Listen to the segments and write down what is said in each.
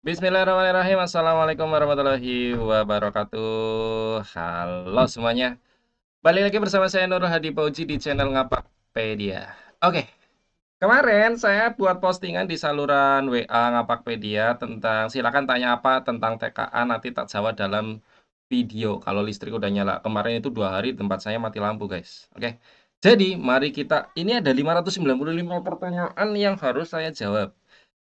Bismillahirrahmanirrahim. Assalamualaikum warahmatullahi wabarakatuh. Halo semuanya. Balik lagi bersama saya Nur Hadi Pauji di channel Ngapakpedia. Oke, kemarin saya buat postingan di saluran WA Ngapakpedia tentang silakan tanya apa tentang TKA, nanti tak jawab dalam video kalau listrik udah nyala. Kemarin itu 2 hari tempat saya mati lampu, guys. Oke. Jadi, mari kita ini ada 595 pertanyaan yang harus saya jawab.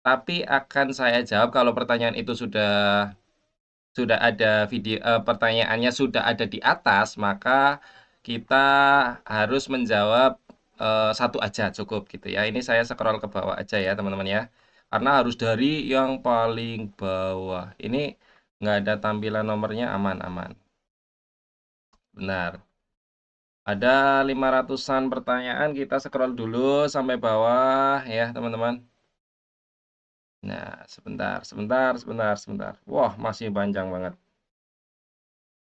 Tapi akan saya jawab kalau pertanyaan itu sudah ada pertanyaannya sudah ada di atas, maka kita harus menjawab, satu aja cukup gitu ya. Ini saya scroll ke bawah aja ya teman-teman ya, karena harus dari yang paling bawah. Ini nggak ada tampilan nomornya, aman aman. Benar. Ada 500-an pertanyaan, kita scroll dulu sampai bawah ya teman-teman. Nah, sebentar sebentar sebentar sebentar. Wah, masih panjang banget.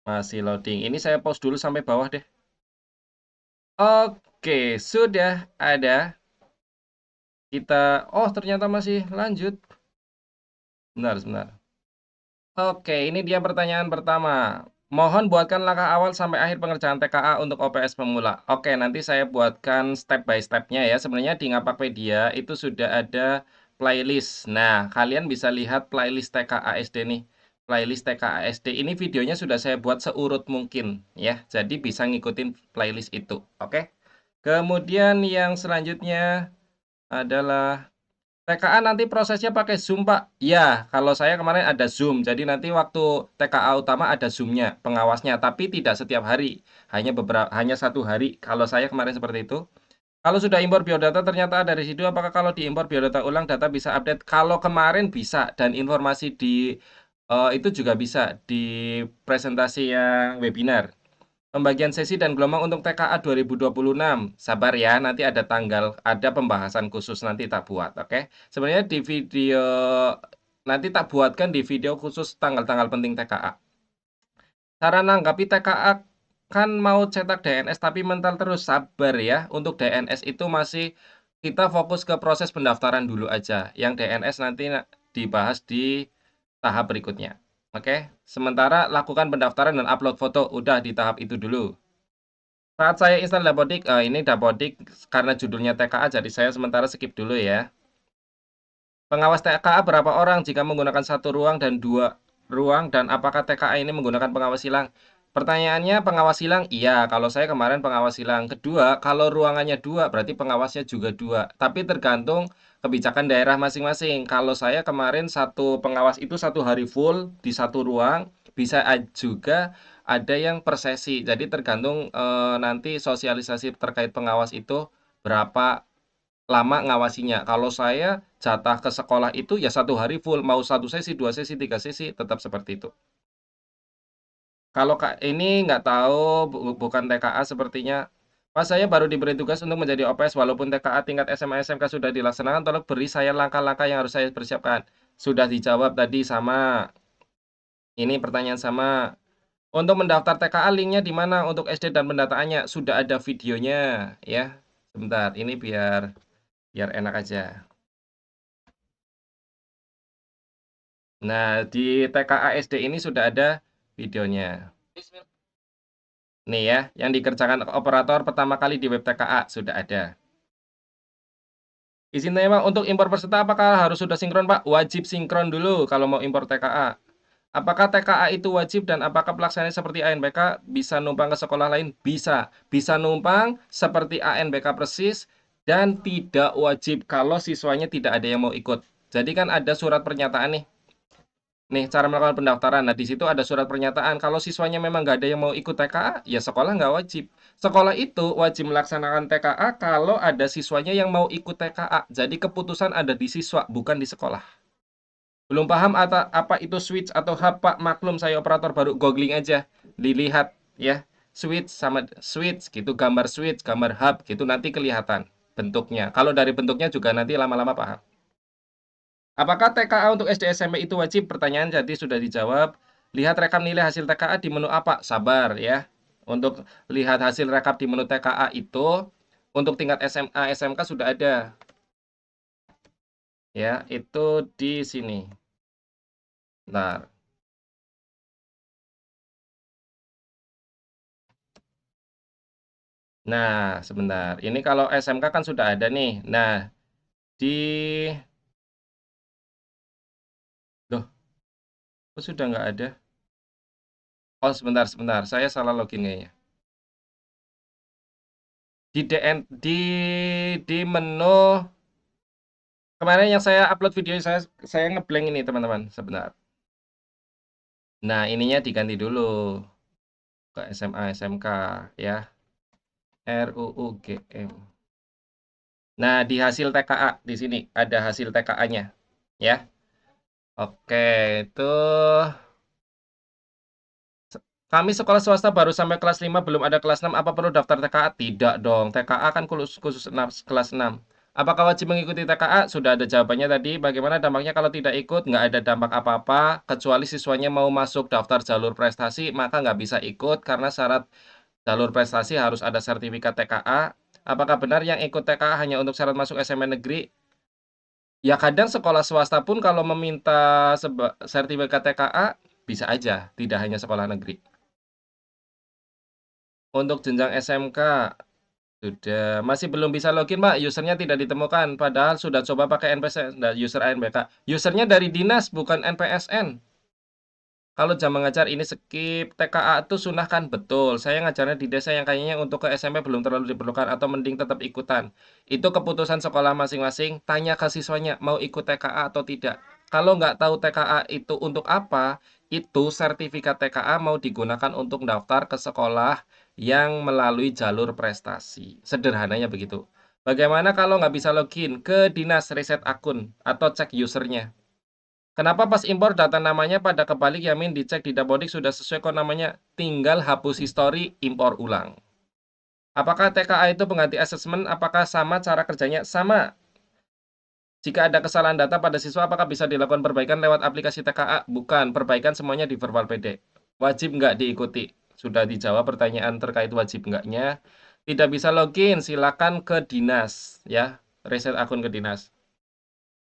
Masih loading. Ini saya pause dulu sampai bawah deh. Oke, sudah ada. Oh, ternyata masih lanjut. Bentar, sebentar. Oke, ini dia pertanyaan pertama. Mohon buatkan langkah awal sampai akhir pengerjaan TKA untuk OPS pemula. Oke, nanti saya buatkan step by step-nya ya. Sebenarnya di Ngapakpedia itu sudah ada playlist. Nah, kalian bisa lihat playlist TKA SD nih. Playlist TKA SD ini videonya sudah saya buat seurut mungkin ya. Jadi bisa ngikutin playlist itu. Oke. Kemudian yang selanjutnya adalah TKA nanti prosesnya pakai Zoom, Pak? Ya, kalau saya kemarin ada Zoom. Jadi nanti waktu TKA utama ada Zoom-nya, pengawasnya, tapi tidak setiap hari. Hanya 1 hari. Kalau saya kemarin seperti itu. Kalau sudah impor biodata ternyata ada residu, apakah kalau diimpor biodata ulang data bisa update? Kalau kemarin bisa dan informasi itu juga bisa di presentasi yang webinar. Pembagian sesi dan gelombang untuk TKA 2026. Sabar ya, nanti ada pembahasan khusus nanti tak buat, oke? Sebenarnya di video nanti tak buatkan di video khusus tanggal-tanggal penting TKA. Cara nanggapi TKA kan mau cetak DNS tapi mental terus, sabar ya. Untuk DNS itu masih kita fokus ke proses pendaftaran dulu aja. Yang DNS nanti dibahas di tahap berikutnya. Oke, sementara lakukan pendaftaran dan upload foto udah di tahap itu dulu. Saat saya install Dapodik, ini Dapodik karena judulnya TKA jadi saya sementara skip dulu ya. Pengawas TKA berapa orang jika menggunakan satu ruang dan 2 ruang dan apakah TKA ini menggunakan pengawas silang? Pertanyaannya pengawas silang? Iya, kalau saya kemarin pengawas silang. Kedua, kalau ruangannya 2 berarti pengawasnya juga 2. Tapi tergantung kebijakan daerah masing-masing. Kalau saya kemarin satu pengawas itu 1 hari full di satu ruang, bisa juga ada yang per sesi. Jadi tergantung nanti sosialisasi terkait pengawas itu berapa lama ngawasinya. Kalau saya jatah ke sekolah itu ya 1 hari full, mau 1 sesi, 2 sesi, 3 sesi, tetap seperti itu. Kalau Kak ini nggak tahu, bukan TKA sepertinya. Pas saya baru diberi tugas untuk menjadi OPS, walaupun TKA tingkat SMA SMK sudah dilaksanakan, tolong beri saya langkah-langkah yang harus saya persiapkan. Sudah dijawab tadi sama, ini pertanyaan sama. Untuk mendaftar TKA linknya di mana untuk SD dan pendataannya? Sudah ada videonya ya. Sebentar, ini biar biar enak aja. Nah, di TKA SD ini sudah ada videonya. Nih ya, yang dikerjakan operator pertama kali di web TKA sudah ada. Izin tanya Pak, untuk impor peserta apakah harus sudah sinkron Pak? Wajib sinkron dulu kalau mau impor TKA. Apakah TKA itu wajib dan apakah pelaksanaannya seperti ANBK bisa numpang ke sekolah lain? Bisa. Bisa numpang seperti ANBK persis dan tidak wajib kalau siswanya tidak ada yang mau ikut. Jadi kan ada surat pernyataan nih. Nih, cara melakukan pendaftaran. Nah, di situ ada surat pernyataan. Kalau siswanya memang nggak ada yang mau ikut TKA, ya sekolah nggak wajib. Sekolah itu wajib melaksanakan TKA kalau ada siswanya yang mau ikut TKA. Jadi keputusan ada di siswa, bukan di sekolah. Belum paham apa itu switch atau hub, Pak? Maklum saya operator baru, googling aja. Dilihat ya. Switch sama switch gitu, gambar switch, gambar hub gitu nanti kelihatan bentuknya. Kalau dari bentuknya juga nanti lama-lama paham. Apakah TKA untuk SD SMP itu wajib? Pertanyaan jadi sudah dijawab. Lihat rekap nilai hasil TKA di menu apa? Sabar ya. Untuk lihat hasil rekap di menu TKA itu untuk tingkat SMA, SMK sudah ada. Ya, itu di sini. Bentar. Nah, sebentar. Ini kalau SMK kan sudah ada nih. Nah, di Loh, kok sudah nggak ada? Oh, sebentar, sebentar. Saya salah login kayaknya. Di DN di menu kemarin yang saya upload video saya ngeblank ini, teman-teman. Sebentar. Nah, ininya diganti dulu ke SMA SMK ya. RUUGM. Nah, di hasil TKA di sini ada hasil TKA-nya ya. Oke, itu kami sekolah swasta baru sampai kelas 5 belum ada kelas 6. Apa perlu daftar TKA? Tidak dong. TKA kan khusus kelas 6. Apakah wajib mengikuti TKA? Sudah ada jawabannya tadi. Bagaimana dampaknya kalau tidak ikut? Nggak ada dampak apa-apa. Kecuali siswanya mau masuk daftar jalur prestasi, maka nggak bisa ikut karena syarat jalur prestasi harus ada sertifikat TKA. Apakah benar yang ikut TKA hanya untuk syarat masuk SMA negeri? Ya kadang sekolah swasta pun kalau meminta sertifikat TKA, bisa aja. Tidak hanya sekolah negeri. Untuk jenjang SMK, sudah. Masih belum bisa login, Pak. Usernya tidak ditemukan. Padahal sudah coba pakai NPS, user ANBK. Usernya dari dinas, bukan NPSN. Kalau jam mengajar ini skip, TKA itu sunnah kan? Betul. Saya ngajarnya di desa yang kayaknya untuk ke SMP belum terlalu diperlukan atau mending tetap ikutan. Itu keputusan sekolah masing-masing. Tanya ke siswanya mau ikut TKA atau tidak. Kalau nggak tahu TKA itu untuk apa, itu sertifikat TKA mau digunakan untuk daftar ke sekolah yang melalui jalur prestasi. Sederhananya begitu. Bagaimana kalau nggak bisa login ke dinas riset akun atau cek usernya? Kenapa pas impor data namanya pada kebalik Yamin dicek di Dapodik sudah sesuai kok namanya, tinggal hapus history, impor ulang. Apakah TKA itu pengganti asesmen? Apakah sama cara kerjanya? Sama. Jika ada kesalahan data pada siswa, apakah bisa dilakukan perbaikan lewat aplikasi TKA? Bukan, perbaikan semuanya di Verbal PD. Wajib nggak diikuti? Sudah dijawab pertanyaan terkait wajib nggaknya. Tidak bisa login, silakan ke dinas ya, reset akun ke dinas.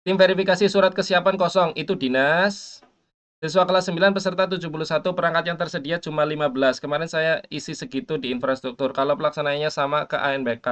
Tim verifikasi surat kesiapan kosong, itu dinas. Siswa kelas 9 peserta 71, perangkat yang tersedia cuma 15. Kemarin saya isi segitu di infrastruktur. Kalau pelaksanaannya sama ke ANBK,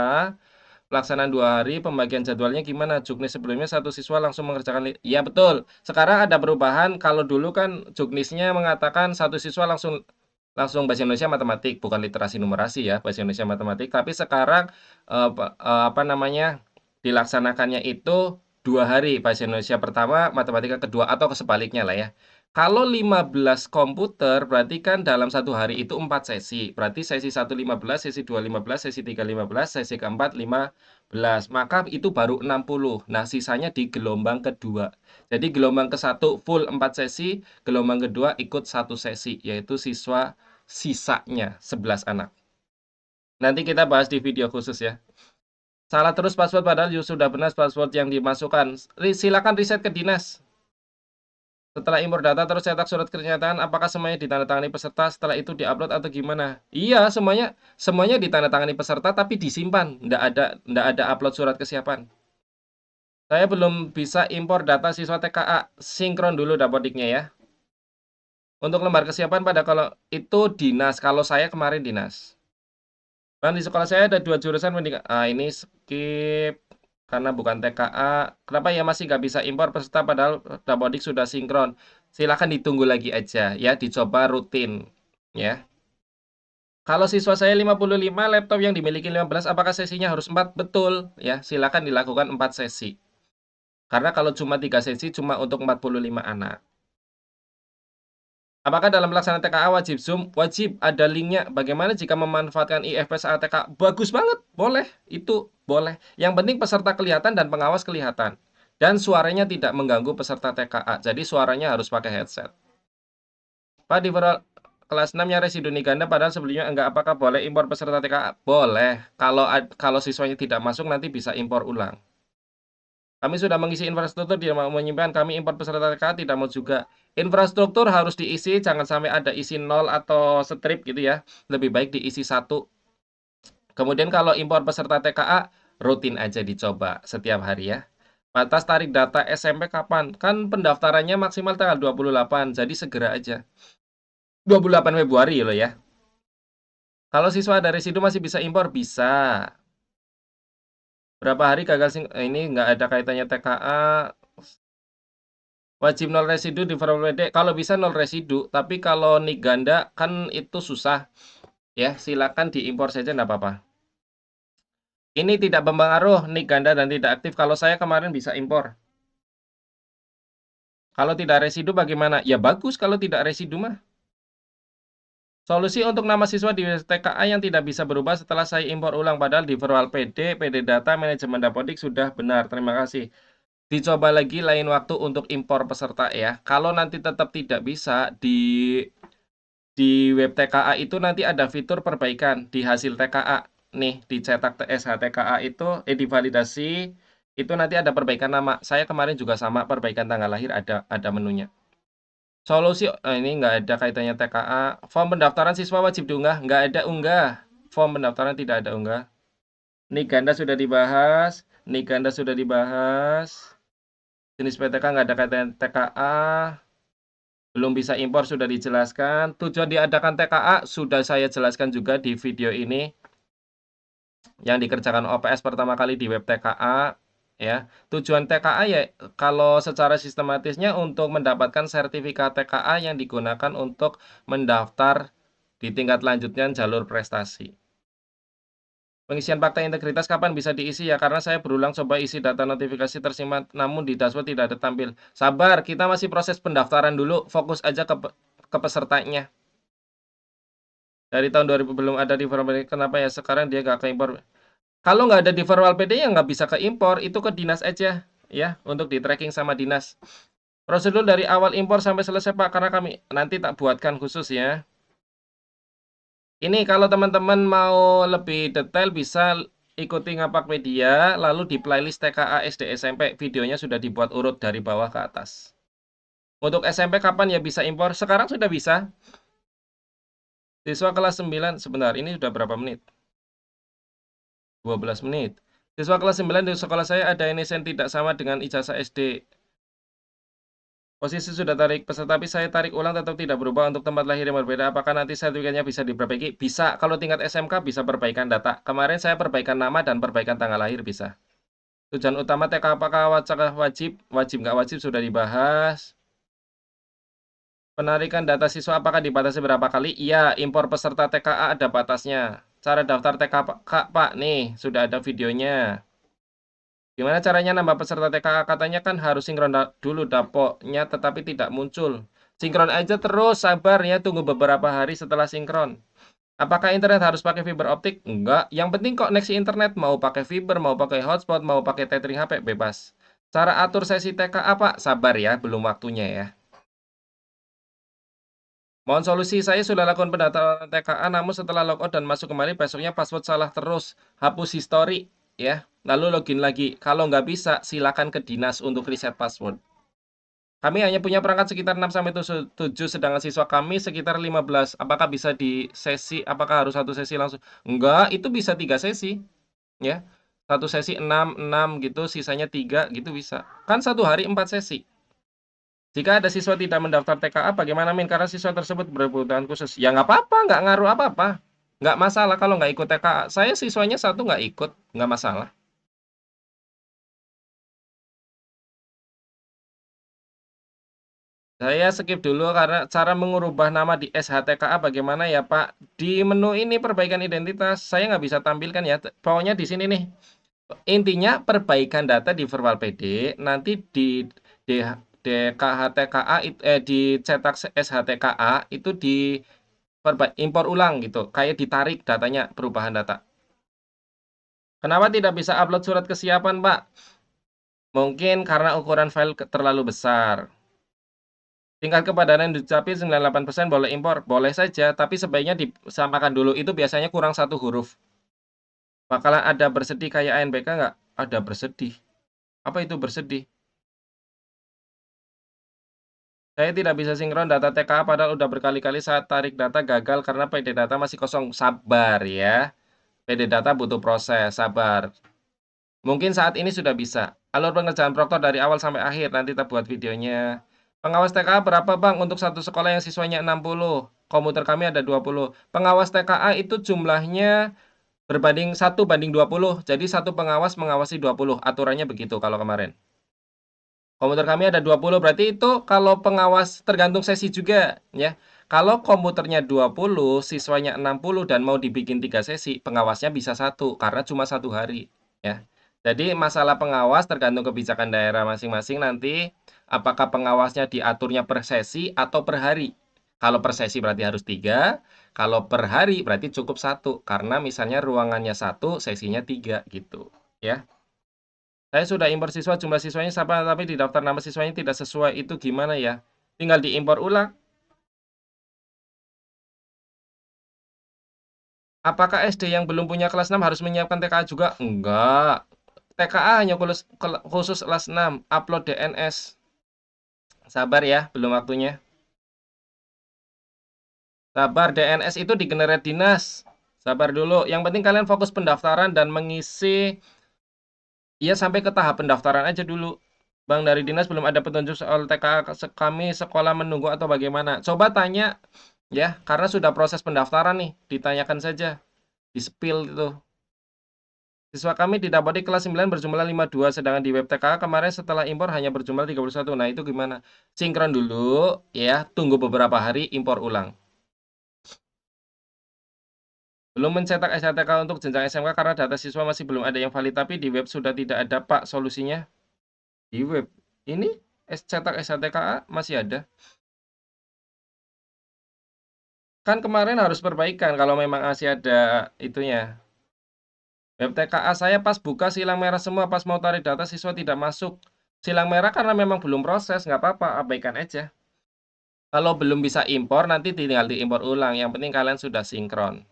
pelaksanaan 2 hari, pembagian jadwalnya gimana? Juknis sebelumnya satu siswa langsung mengerjakan. Ya betul. Sekarang ada perubahan. Kalau dulu kan juknisnya mengatakan satu siswa langsung bahasa Indonesia matematik, bukan literasi numerasi ya, bahasa Indonesia matematik. Tapi sekarang apa namanya dilaksanakannya itu 2 hari, bahasa Indonesia pertama, matematika kedua, atau kesebaliknya lah ya. Kalau 15 komputer, berarti kan dalam satu hari itu 4 sesi. Berarti sesi 1 15, sesi 2 15, sesi 3 15, sesi keempat 15. Maka itu baru 60. Nah, sisanya di gelombang kedua. Jadi gelombang ke-1 full 4 sesi, gelombang kedua ikut 1 sesi, yaitu siswa sisanya 11 anak. Nanti kita bahas di video khusus ya. Salah terus password padahal sudah benar password yang dimasukkan. Silakan riset ke dinas. Setelah impor data terus cetak surat pernyataan, apakah semuanya ditandatangani peserta setelah itu diupload atau gimana? Iya, semuanya ditandatangani peserta tapi disimpan. Nggak ada upload surat kesiapan. Saya belum bisa impor data siswa TKA. Sinkron dulu Dapodiknya ya. Untuk lembar kesiapan pada kalau itu dinas, kalau saya kemarin dinas. Kan di sekolah saya ada 2 jurusan pendidikan. Ini skip karena bukan TKA. Kenapa ya masih nggak bisa impor peserta padahal Dapodik sudah sinkron? Silakan ditunggu lagi aja ya, dicoba rutin ya. Kalau siswa saya 55, laptop yang dimiliki 15, apakah sesinya harus 4? Betul ya, silakan dilakukan 4 sesi. Karena kalau cuma 3 sesi cuma untuk 45 anak. Apakah dalam pelaksanaan TKA wajib Zoom? Wajib, ada linknya. Bagaimana jika memanfaatkan IFP saat TKA? Bagus banget, boleh. Itu boleh. Yang penting peserta kelihatan dan pengawas kelihatan. Dan suaranya tidak mengganggu peserta TKA. Jadi suaranya harus pakai headset. Pak, di kelas 6-nya residu ganda padahal sebelumnya enggak, apakah boleh impor peserta TKA? Boleh. Kalau siswanya tidak masuk nanti bisa impor ulang. Kami sudah mengisi infrastruktur, dia mau menyimpan, kami import peserta TKA tidak mau juga. Infrastruktur harus diisi, jangan sampai ada isi 0 atau strip gitu ya. Lebih baik diisi 1. Kemudian kalau impor peserta TKA, rutin aja dicoba setiap hari ya. Batas tarik data SMP kapan? Kan pendaftarannya maksimal tanggal 28, jadi segera aja. 28 Februari loh ya. Kalau siswa ada residu masih bisa impor? Bisa. Berapa hari gagal ini nggak ada kaitannya TKA. Wajib nol residu di form PD. Kalau bisa nol residu, tapi kalau nik ganda kan itu susah. Ya, silakan diimpor saja nggak apa-apa. Ini tidak mempengaruhi nik ganda dan tidak aktif. Kalau saya kemarin bisa impor. Kalau tidak residu bagaimana? Ya bagus kalau tidak residu mah. Solusi untuk nama siswa di TKA yang tidak bisa berubah setelah saya impor ulang. Padahal di virtual PD, PD data, manajemen dapodik sudah benar. Terima kasih. Dicoba lagi lain waktu untuk impor peserta ya. Kalau nanti tetap tidak bisa, di web TKA itu nanti ada fitur perbaikan di hasil TKA. Nih, dicetak SHTKA itu, divalidasi, itu nanti ada perbaikan nama. Saya kemarin juga sama, perbaikan tanggal lahir ada menunya. Solusi, ini nggak ada kaitannya TKA. Form pendaftaran siswa wajib diunggah, nggak ada unggah. Form pendaftaran tidak ada unggah. Nik ganda sudah dibahas, nik ganda sudah dibahas. Jenis PTK nggak ada kaitan TKA. Belum bisa impor sudah dijelaskan. Tujuan diadakan TKA sudah saya jelaskan juga di video ini. Yang dikerjakan OPS pertama kali di web TKA. Ya, tujuan TKA ya kalau secara sistematisnya untuk mendapatkan sertifikat TKA yang digunakan untuk mendaftar di tingkat lanjutnya jalur prestasi. Pengisian fakta integritas kapan bisa diisi ya? Karena saya berulang coba isi data notifikasi tersimpan, namun di dashboard tidak ada tampil. Sabar, kita masih proses pendaftaran dulu, fokus aja ke pesertanya. Dari tahun 2000 belum ada di formal PD, kenapa ya sekarang dia nggak keimpor? Kalau nggak ada di formal PD ya nggak bisa keimpor, itu ke dinas aja ya, untuk di tracking sama dinas. Prosedur dari awal impor sampai selesai Pak, karena kami nanti tak buatkan khusus ya. Ini kalau teman-teman mau lebih detail bisa ikuti Ngapakpedia, lalu di playlist TKA SD SMP, videonya sudah dibuat urut dari bawah ke atas. Untuk SMP kapan ya bisa impor? Sekarang sudah bisa. Siswa kelas 9, sebentar, ini sudah berapa menit? 12 menit. Siswa kelas 9 di sekolah saya ada NISN tidak sama dengan ijazah SD. Posisi sudah tarik peserta, tapi saya tarik ulang tetap tidak berubah untuk tempat lahir yang berbeda. Apakah nanti sertifikatnya bisa diperbaiki? Bisa. Kalau tingkat SMK bisa perbaikan data. Kemarin saya perbaikan nama dan perbaikan tanggal lahir bisa. Tujuan utama TK apakah wajib? Wajib nggak wajib sudah dibahas. Penarikan data siswa apakah dibatasi berapa kali? Iya, impor peserta TKA ada batasnya. Cara daftar TKA Pak, nih sudah ada videonya. Gimana caranya nambah peserta TKA? Katanya kan harus sinkron dulu dapoknya, tetapi tidak muncul. Sinkron aja terus, sabar ya, tunggu beberapa hari setelah sinkron. Apakah internet harus pakai fiber optik? Enggak. Yang penting koneksi internet, mau pakai fiber, mau pakai hotspot, mau pakai tethering HP, bebas. Cara atur sesi TKA, Pak? Sabar ya, belum waktunya ya. Mohon solusi, saya sudah lakukan pendaftaran TKA, namun setelah logout dan masuk kembali, besoknya password salah terus. Hapus history, ya. Lalu login lagi. Kalau nggak bisa, silakan ke dinas untuk reset password. Kami hanya punya perangkat sekitar 6-7, sedangkan siswa kami sekitar 15. Apakah bisa di sesi, apakah harus satu sesi langsung? Enggak, itu bisa 3 sesi. Ya, satu sesi 6 gitu, sisanya 3 gitu bisa. Kan satu hari 4 sesi. Jika ada siswa tidak mendaftar TKA, bagaimana Min? Karena siswa tersebut berkebutuhan khusus. Ya nggak apa-apa, nggak ngaruh apa-apa. Nggak masalah kalau nggak ikut TKA. Saya siswanya satu nggak ikut, nggak masalah. Saya skip dulu karena cara mengubah nama di SHTKA bagaimana ya Pak? Di menu ini perbaikan identitas, saya nggak bisa tampilkan ya. Pokoknya di sini nih. Intinya perbaikan data di virtual PD, nanti di DKHTKA, dicetak SHTKA, itu di impor ulang gitu. Kayak ditarik datanya, perubahan data. Kenapa tidak bisa upload surat kesiapan Pak? Mungkin karena ukuran file terlalu besar. Tingkat kepadanan dicapai 98% boleh impor, boleh saja, tapi sebaiknya disamakan dulu. Itu biasanya kurang satu huruf. Bakalan ada bersedih kayak ANBK nggak? Ada bersedih. Apa itu bersedih? Saya tidak bisa sinkron data TKA padahal udah berkali-kali saat tarik data gagal karena PD data masih kosong. Sabar ya. PD data butuh proses, sabar. Mungkin saat ini sudah bisa. Alur pengerjaan proktor dari awal sampai akhir, nanti kita buat videonya. Pengawas TKA berapa Bang untuk satu sekolah yang siswanya 60? Komputer kami ada 20. Pengawas TKA itu jumlahnya berbanding 1:20. Jadi satu pengawas mengawasi 20. Aturannya begitu kalau kemarin. Komputer kami ada 20, berarti itu kalau pengawas tergantung sesi juga ya. Kalau komputernya 20, siswanya 60 dan mau dibikin 3 sesi, pengawasnya bisa 1 karena cuma 1 hari ya. Jadi masalah pengawas tergantung kebijakan daerah masing-masing nanti apakah pengawasnya diaturnya per sesi atau per hari. Kalau per sesi berarti harus 3, kalau per hari berarti cukup 1 karena misalnya ruangannya 1, sesinya 3 gitu ya. Saya sudah impor siswa, jumlah siswanya sama tapi di daftar nama siswanya tidak sesuai, itu gimana ya? Tinggal diimpor ulang. Apakah SD yang belum punya kelas 6 harus menyiapkan TKA juga? Enggak. TKA hanya khusus kelas 6, upload DNS. Sabar ya, belum waktunya. Sabar, DNS itu digenerate dinas. Sabar dulu. Yang penting kalian fokus pendaftaran dan mengisi ya sampai ke tahap pendaftaran aja dulu. Bang, dari dinas belum ada petunjuk soal TKA kami sekolah menunggu atau bagaimana. Coba tanya ya, karena sudah proses pendaftaran nih, ditanyakan saja, di-spill itu. Siswa kami didapati kelas 9 berjumlah 52, sedangkan di web TKA kemarin setelah impor hanya berjumlah 31. Nah, itu gimana? Sinkron dulu ya, tunggu beberapa hari impor ulang. Belum mencetak SHTK untuk jenjang SMK karena data siswa masih belum ada yang valid, tapi di web sudah tidak ada, Pak, solusinya. Di web. Ini cetak SHTKA masih ada. Kan kemarin harus perbaikan kalau memang masih ada itunya. Web TKA saya pas buka silang merah semua, pas mau tarik data siswa tidak masuk. Silang merah karena memang belum proses, nggak apa-apa, abaikan aja. Kalau belum bisa impor, nanti tinggal diimpor ulang. Yang penting kalian sudah sinkron.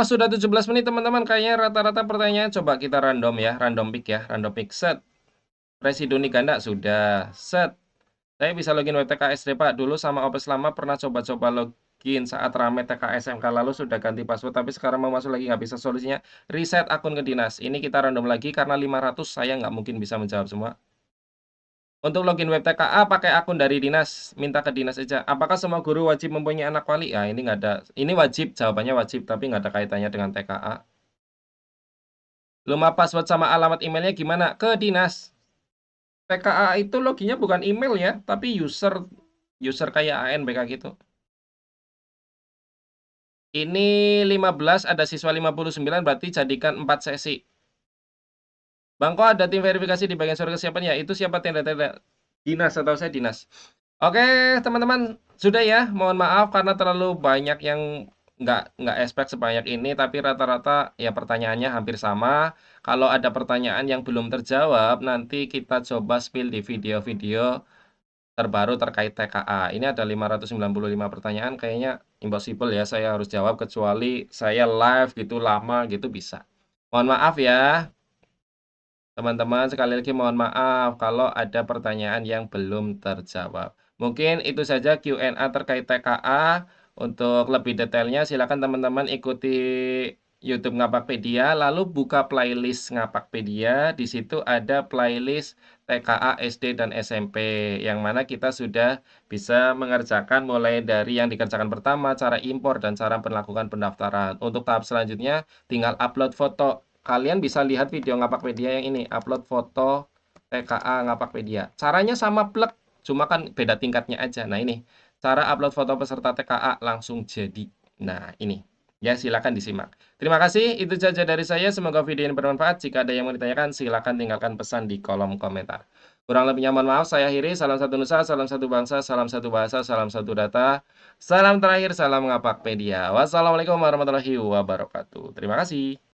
Sudah 17 menit teman-teman. Kayaknya rata-rata pertanyaan coba kita random ya, random pick ya, random pick set. Residoni ganda sudah set. Saya bisa login web TKS deh Pak. Dulu sama OPS lama pernah coba-coba login saat rame TKS MK lalu sudah ganti password. Tapi sekarang mau masuk lagi nggak bisa, solusinya reset akun ke dinas. Ini kita random lagi karena 500 saya nggak mungkin bisa menjawab semua. Untuk login web TKA pakai akun dari dinas. Minta ke dinas aja. Apakah semua guru wajib mempunyai anak wali? Ya ini nggak ada. Ini wajib, jawabannya wajib. Tapi nggak ada kaitannya dengan TKA. Lupa password sama alamat emailnya gimana? Ke dinas. TKA itu loginnya bukan email ya, tapi user kayak ANBK gitu. Ini 15, ada siswa 59, berarti jadikan 4 sesi. Bang, kok ada tim verifikasi di bagian sore kesiapan ya? Itu siapa tenda-tenda? Dinas atau saya dinas. Oke, teman-teman, sudah ya. Mohon maaf karena terlalu banyak yang nggak expect sebanyak ini, tapi rata-rata ya pertanyaannya hampir sama. Kalau ada pertanyaan yang belum terjawab, nanti kita coba spill di video-video terbaru terkait TKA. Ini ada 595 pertanyaan, kayaknya impossible ya saya harus jawab kecuali saya live gitu lama gitu bisa. Mohon maaf ya, teman-teman, sekali lagi mohon maaf kalau ada pertanyaan yang belum terjawab. Mungkin itu saja Q&A terkait TKA. Untuk lebih detailnya silakan teman-teman ikuti YouTube Ngapakpedia, lalu buka playlist Ngapakpedia. Di situ ada playlist TKA SD dan SMP, yang mana kita sudah bisa mengerjakan mulai dari yang dikerjakan pertama, cara impor dan cara melakukan pendaftaran. Untuk tahap selanjutnya, tinggal upload foto. Kalian bisa lihat video Ngapakpedia yang ini, upload foto TKA Ngapakpedia. Caranya sama plek, cuma kan beda tingkatnya aja. Nah ini, cara upload foto peserta TKA langsung jadi. Nah ini. Ya, silakan disimak. Terima kasih, itu saja dari saya. Semoga video ini bermanfaat. Jika ada yang mau ditanyakan, silakan tinggalkan pesan di kolom komentar. Kurang lebihnya mohon maaf, saya akhiri. Salam satu nusa, salam satu bangsa, salam satu bahasa, salam satu data. Salam terakhir, salam Ngapakpedia. Wassalamualaikum warahmatullahi wabarakatuh. Terima kasih.